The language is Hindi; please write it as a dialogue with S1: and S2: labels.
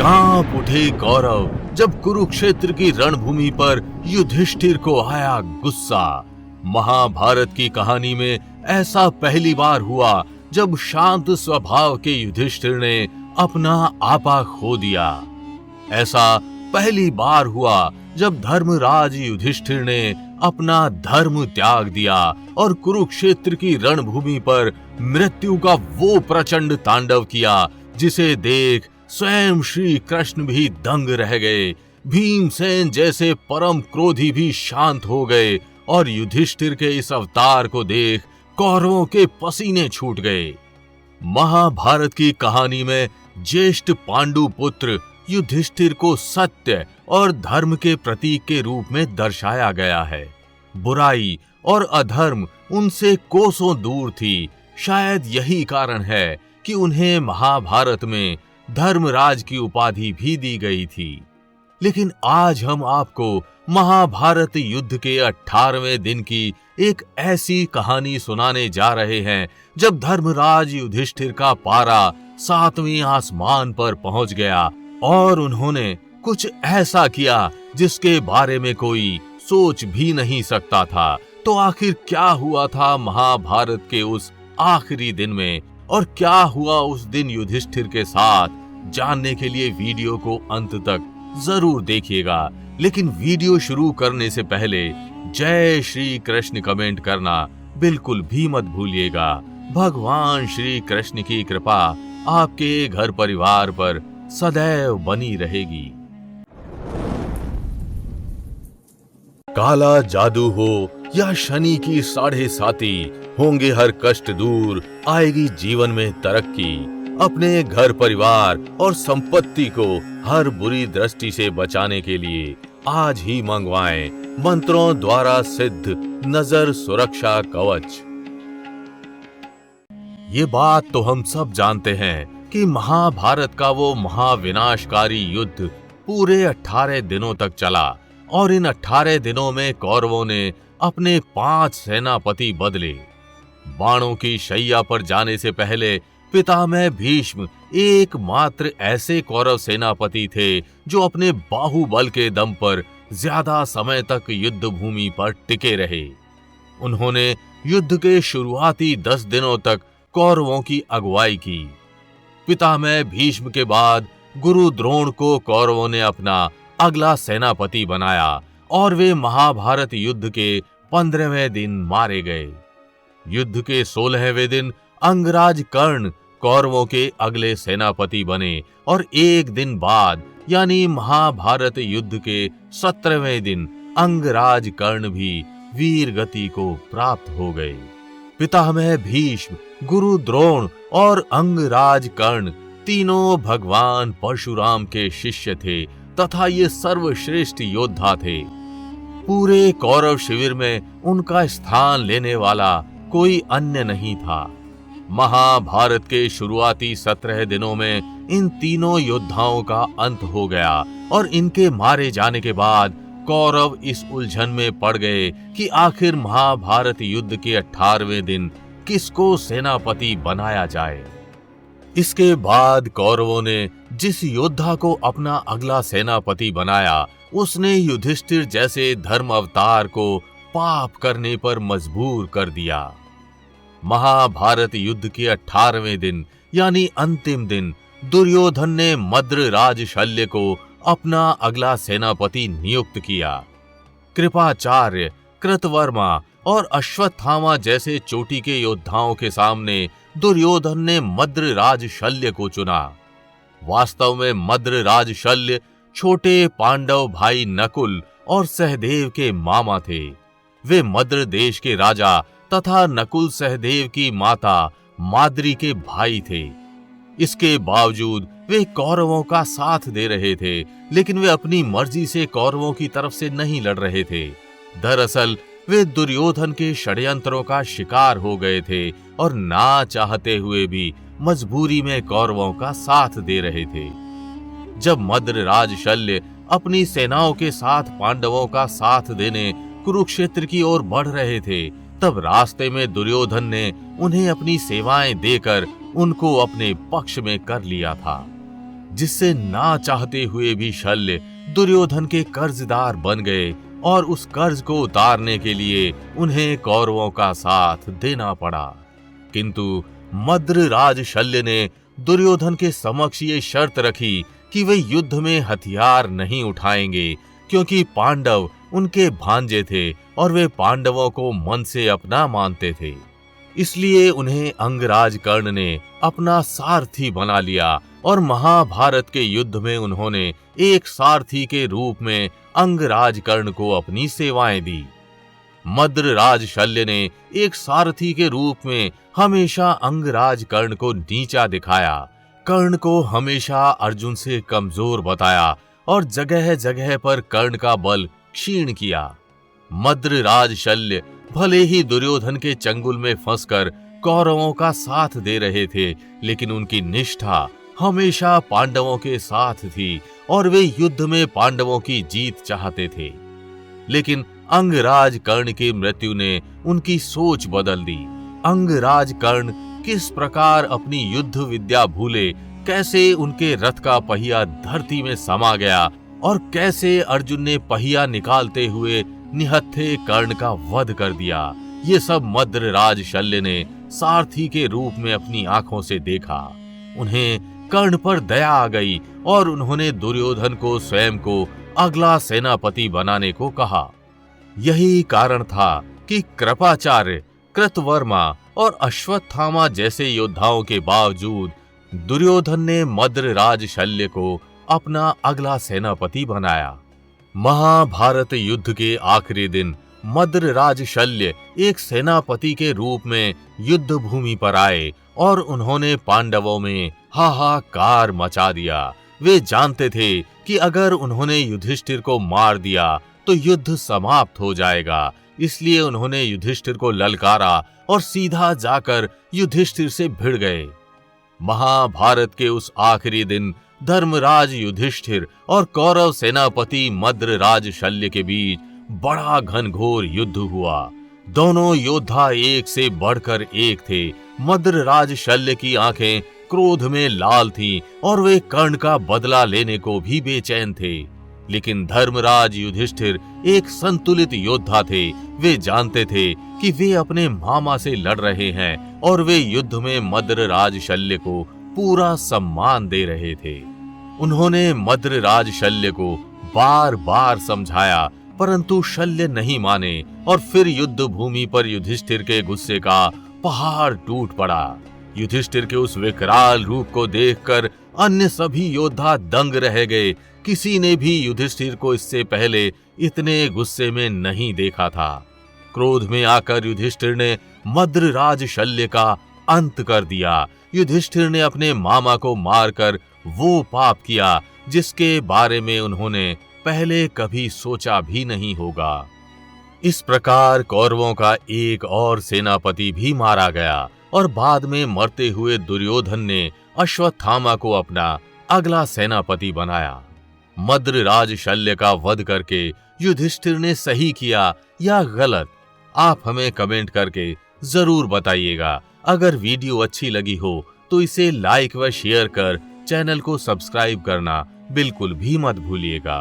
S1: कांप उठे कौरव जब कुरुक्षेत्र की रणभूमि पर युधिष्ठिर को आया गुस्सा। महाभारत की कहानी में ऐसा पहली बार हुआ जब शांत स्वभाव के युधिष्ठिर ने अपना आपा खो दिया। ऐसा पहली बार हुआ जब धर्मराज युधिष्ठिर ने अपना धर्म त्याग दिया और कुरुक्षेत्र की रणभूमि पर मृत्यु का वो प्रचंड तांडव किया जिसे देख स्वयं श्री कृष्ण भी दंग रह गए। भीमसेन जैसे परम क्रोधी भी शांत हो गए और युधिष्ठिर के इस अवतार को देख कौरवों के पसीने छूट गए। महाभारत की कहानी में ज्येष्ठ पांडु पुत्र युधिष्ठिर को सत्य और धर्म के प्रतीक के रूप में दर्शाया गया है। बुराई और अधर्म उनसे कोसों दूर थी। शायद यही कारण है कि उन्हें महाभारत में धर्मराज की उपाधि भी दी गई थी। लेकिन आज हम आपको महाभारत युद्ध के 18वें दिन की एक ऐसी कहानी सुनाने जा रहे हैं जब धर्मराज युधिष्ठिर का पारा 7वें आसमान पर पहुंच गया और उन्होंने कुछ ऐसा किया जिसके बारे में कोई सोच भी नहीं सकता था। तो आखिर क्या हुआ था महाभारत के उस आखिरी दिन में और क्या हुआ उस दिन युधिष्ठिर के साथ, जानने के लिए वीडियो को अंत तक जरूर देखिएगा। लेकिन वीडियो शुरू करने से पहले जय श्री कृष्ण कमेंट करना बिल्कुल भी मत भूलिएगा। भगवान श्री कृष्ण की कृपा आपके घर परिवार पर सदैव बनी रहेगी। काला जादू हो या शनि की 7.5 होंगे हर कष्ट दूर, आएगी जीवन में तरक्की। अपने घर परिवार और संपत्ति को हर बुरी दृष्टि से बचाने के लिए आज ही मंगवाएं मंत्रों द्वारा सिद्ध नजर सुरक्षा कवच। ये बात तो हम सब जानते हैं कि महाभारत का वो महाविनाशकारी युद्ध पूरे 18 दिनों तक चला और इन 18 दिनों में कौरवों ने अपने 5 सेनापति बदले। बाणों की शैया पर जाने से पहले पितामह भीष्म एकमात्र ऐसे कौरव सेनापति थे जो अपने बाहुबल के दम पर ज्यादा समय तक युद्ध भूमि पर टिके रहे। उन्होंने युद्ध के शुरुआती 10 दिनों तक कौरवों की अगुवाई की। पितामह भीष्म के बाद गुरु द्रोण को कौरवों ने अपना अगला सेनापति बनाया और वे महाभारत युद्ध के 15वें दिन मारे गए। युद्ध के 16वें दिन अंगराज कर्ण कौरवों के अगले सेनापति बने और एक दिन बाद यानी महाभारत युद्ध के 17वें दिन अंगराज कर्ण भी वीर गति को प्राप्त हो गए। पितामह भीष्म, गुरु द्रोण और अंगराज कर्ण तीनों भगवान परशुराम के शिष्य थे तथा ये सर्वश्रेष्ठ योद्धा थे। पूरे कौरव शिविर में उनका स्थान लेने वाला कोई अन्य नहीं था। महाभारत के शुरुआती 17 दिनों में इन तीनों योद्धाओं का अंत हो गया और इनके मारे जाने के बाद कौरव इस उलझन में पड़ गए कि आखिर महाभारत युद्ध के 18वें दिन किसको सेनापति बनाया जाए। इसके बाद कौरवों ने जिस योद्धा को अपना अगला सेनापति बनाया उसने युधिष्ठिर जैसे धर्म अवतार को पाप करने पर मजबूर कर दिया। महाभारत युद्ध के 18वें दिन यानी अंतिम दिन दुर्योधन ने मद्रराज शल्य को अपना अगला सेनापति नियुक्त किया। कृपाचार्य, कृतवर्मा और अश्वत्थामा जैसे चोटी के योद्धाओं के सामने दुर्योधन ने मद्रराज शल्य को चुना। वास्तव में मद्रराज शल्य छोटे पांडव भाई नकुल और सहदेव के मामा थे। वे मद्र देश के राजा तथा नकुल सहदेव की माता माद्री के भाई थे। इसके बावजूद वे कौरवों का साथ दे रहे थे, लेकिन वे अपनी मर्जी से कौरवों की तरफ से नहीं लड़ रहे थे। दरअसल वे दुर्योधन के षड्यंत्रों का शिकार हो गए थे और ना चाहते हुए भी मजबूरी में कौरवों का साथ दे रहे थे। जब मद्रराज शल्य अपनी सेनाओं के साथ पांडवों का साथ देने कुरुक्षेत्र की ओर बढ़ रहे थे, तब रास्ते में दुर्योधन ने उन्हें अपनी सेवाएं देकर उनको अपने पक्ष में कर लिया था। जिससे ना चाहते हुए भी शल्य दुर्योधन के कर्जदार बन गए और उस कर्ज को उतारने के लिए उन्हें कौरवों का साथ देना पड़ा। किंतु मद्रराज शल्य ने दुर्योधन के समक्ष ये शर्त रखी कि वे युद्ध में हथियार नहीं उठाएंगे, क्योंकि पांडव उनके भांजे थे और वे पांडवों को मन से अपना मानते थे। इसलिए उन्हें अंगराज कर्ण ने अपना सारथी बना लिया और महाभारत के युद्ध में उन्होंने एक सारथी के रूप में अंगराज कर्ण को अपनी सेवाएं दी। मद्रराज शल्य ने एक सारथी के रूप में हमेशा अंगराज कर्ण को नीचा दिखाया, कर्ण को हमेशा अर्जुन से कमजोर बताया और जगह जगह पर कर्ण का बल क्षीण किया। मद्रराज शल्य भले ही दुर्योधन के चंगुल में फंसकर कौरवों का साथ दे रहे थे, लेकिन उनकी निष्ठा हमेशा पांडवों के साथ थी और वे युद्ध में पांडवों की जीत चाहते थे। लेकिन अंगराज कर्ण की मृत्यु ने उनकी सोच बदल दी। अंगराज कर्ण किस प्रकार अपनी युद्ध विद्या भूले, कैसे उनके रथ का पहिया धरती में समा गया और कैसे अर्जुन ने पहिया निकालते हुए निहत्थे कर्ण का वध कर दिया, ये सब मद्रराज शल्य ने सारथी के रूप में अपनी आंखों से देखा। उन्हें कर्ण पर दया आ गई और उन्होंने दुर्योधन को स्वयं को अगला सेनापति बनाने को कहा। यही कारण था कि कृपाचार्य, कृतवर्मा और अश्वत्थामा जैसे योद्धाओं के बावजूद दुर्योधन ने मद्रराज शल्य को अपना अगला सेनापति बनाया। महाभारत युद्ध के आखिरी दिन मद्रराज शल्य एक सेनापति के रूप में युद्ध भूमि पर आए और उन्होंने पांडवों में हाहाकार मचा दिया। वे जानते थे कि अगर उन्होंने युधिष्ठिर को मार दिया तो युद्ध समाप्त हो जाएगा, इसलिए उन्होंने युधिष्ठिर को ललकारा और सीधा जाकर युधिष्ठिर से भिड़ गए। महाभारत के उस आखिरी दिन धर्मराज युधिष्ठिर और कौरव सेनापति मद्रराज शल्य के बीच बड़ा घनघोर युद्ध हुआ। दोनों योद्धा एक से बढ़कर एक थे। मद्रराज शल्य की आंखें क्रोध में लाल थीं और वे कर्ण का बदला लेने को भी बेचैन थे। लेकिन धर्मराज युधिष्ठिर एक संतुलित योद्धा थे। वे जानते थे कि वे अपने मामा से लड़ रहे हैं और वे युद्ध में मद्रराज शल्य को पूरा सम्मान दे रहे थे। उन्होंने मद्रराज शल्य को बार बार समझाया, परंतु शल्य नहीं माने और फिर युद्ध भूमि पर युधिष्ठिर के गुस्से का पहाड़ टूट पड़ा। युधिष्ठिर के उस विकराल रूप को देखकर अन्य सभी योद्धा दंग रह गए। किसी ने भी युधिष्ठिर को इससे पहले इतने गुस्से में नहीं देखा था। क्रोध में आकर युधिष्ठिर ने मद्रराज शल्य का अंत कर दिया। युधिष्ठिर ने अपने मामा को मारकर वो पाप किया जिसके बारे में उन्होंने पहले कभी सोचा भी नहीं होगा। इस प्रकार कौरवों का एक और सेनापति भी मारा गया और बाद में मरते हुए दुर्योधन ने अश्वत्थामा को अपना अगला सेनापति बनाया। मद्रराज शल्य का वध करके युधिष्ठिर ने सही किया या गलत, आप हमें कमेंट करके जरूर बताइएगा। अगर वीडियो अच्छी लगी हो तो इसे लाइक व शेयर कर चैनल को सब्सक्राइब करना बिल्कुल भी मत भूलिएगा।